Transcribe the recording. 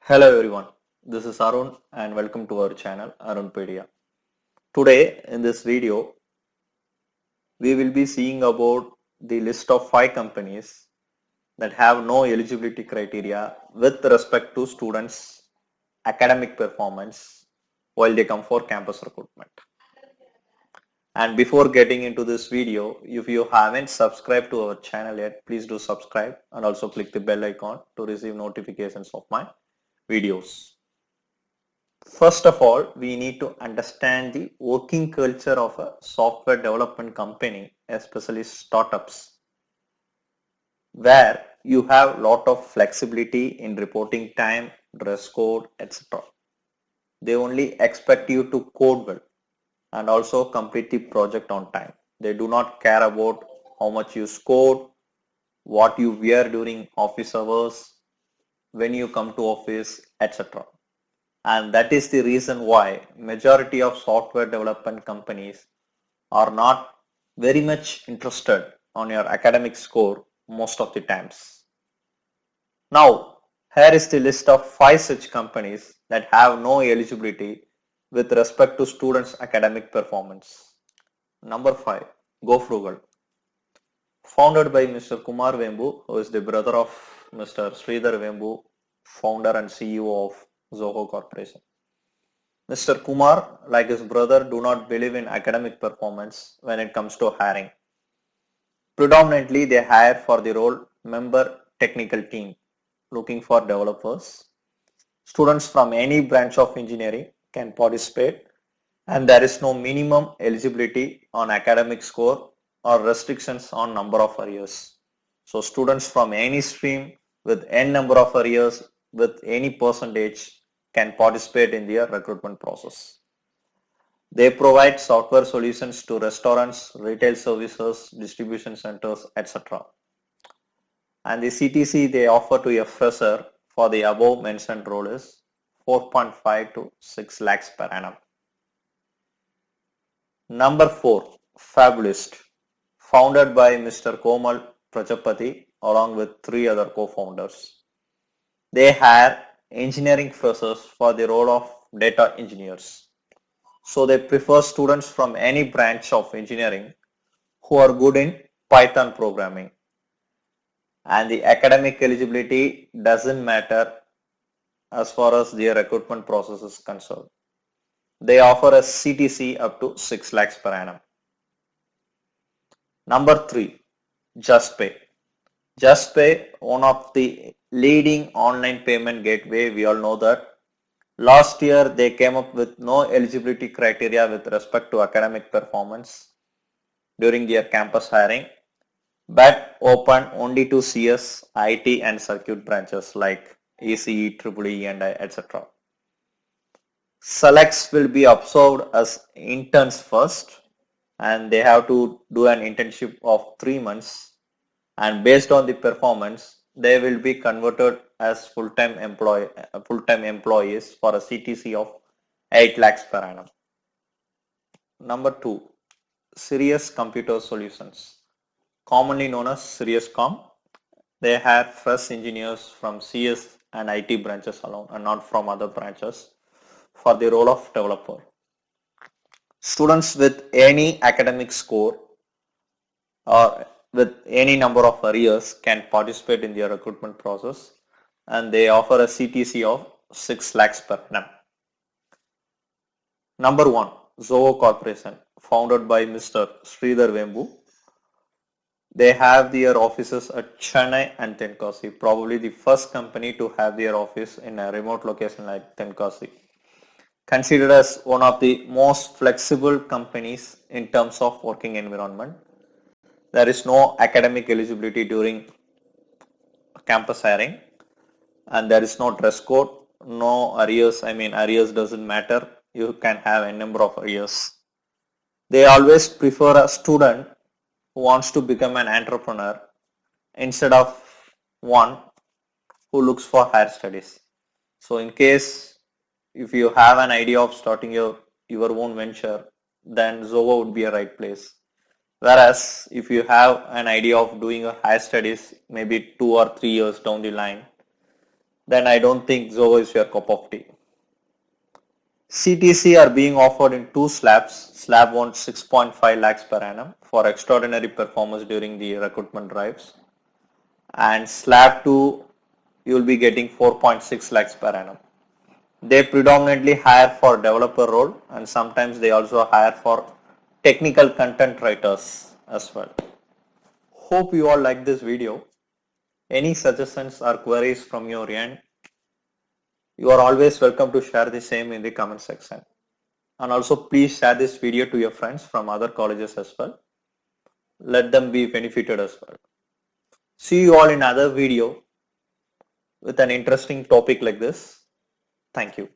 Hello everyone, this is Arun and welcome to our channel Arunpedia. Today in this video, we will be seeing about the list of 5 companies that have no eligibility criteria with respect to students' academic performance while they come for campus recruitment. And before getting into this video, if you haven't subscribed to our channel yet, please do subscribe and also click the bell icon to receive notifications of my videos. First of all, we need to understand the working culture of a software development company, especially startups, where you have a lot of flexibility in reporting time, dress code, etc. They only expect you to code well and also complete the project on time. They do not care about how much you scored, what you wear during office hours, when you come to office, etc. And that is the reason why majority of software development companies are not very much interested on your academic score most of the times. Now, here is the list of 5 such companies that have no eligibility with respect to students' academic performance. Number 5, GoFrugal. Founded by Mr. Kumar Vembu, who is the brother of Mr. Sridhar Vembu, founder and CEO of Zoho Corporation. Mr. Kumar, like his brother, do not believe in academic performance when it comes to hiring. Predominantly, they hire for the role member technical team, looking for developers. Students from any branch of engineering can participate, and there is no minimum eligibility on academic score or restrictions on number of arrears. So students from any stream with n number of arrears with any percentage can participate in their recruitment process. They provide software solutions to restaurants, retail services, distribution centers, etc. And the CTC they offer to a fresher for the above mentioned role is 4.5 to 6 lakhs per annum. Number 4, Fabulist, founded by Mr. Komal Prajapati along with 3 other co-founders. They hire engineering freshers for the role of data engineers. So they prefer students from any branch of engineering who are good in Python programming. And the academic eligibility doesn't matter as far as their recruitment process is concerned. They offer a CTC up to 6 lakhs per annum. Number 3, JustPay. JustPay, one of the leading online payment gateway, we all know that. Last year, they came up with no eligibility criteria with respect to academic performance during their campus hiring, but open only to CS, IT and circuit branches like ECE, EEE and etc. Selects will be observed as interns first and they have to do an internship of 3 months, and based on the performance they will be converted as full-time employees for a CTC of 8 lakhs per annum. Number 2, Sirius Computer Solutions, commonly known as SiriusCom. They have fresh engineers from CS and IT branches alone and not from other branches for the role of developer. Students with any academic score or with any number of arrears can participate in their recruitment process, and they offer a CTC of 6 lakhs per annum. Number 1, Zoho Corporation, founded by Mr. Sridhar Vembu. They have their offices at Chennai and Tenkasi, probably the first company to have their office in a remote location like Tenkasi. Considered as one of the most flexible companies in terms of working environment. There is no academic eligibility during campus hiring, and there is no dress code, no arrears. Arrears doesn't matter. You can have a number of arrears. They always prefer a student who wants to become an entrepreneur instead of one who looks for higher studies. So in case if you have an idea of starting your own venture, then Zoho would be a right place. Whereas if you have an idea of doing a higher studies, maybe 2 or 3 years down the line, then I don't think Zoho is your cup of tea. CTC are being offered in two slabs. Slab 1 6.5 lakhs per annum for extraordinary performance during the recruitment drives, and slab 2 you will be getting 4.6 lakhs per annum. They predominantly hire for developer role, and sometimes they also hire for technical content writers as well. Hope you all like this video. Any suggestions or queries from your end, you are always welcome to share the same in the comment section. And also please share this video to your friends from other colleges as well. Let them be benefited as well. See you all in another video with an interesting topic like this. Thank you.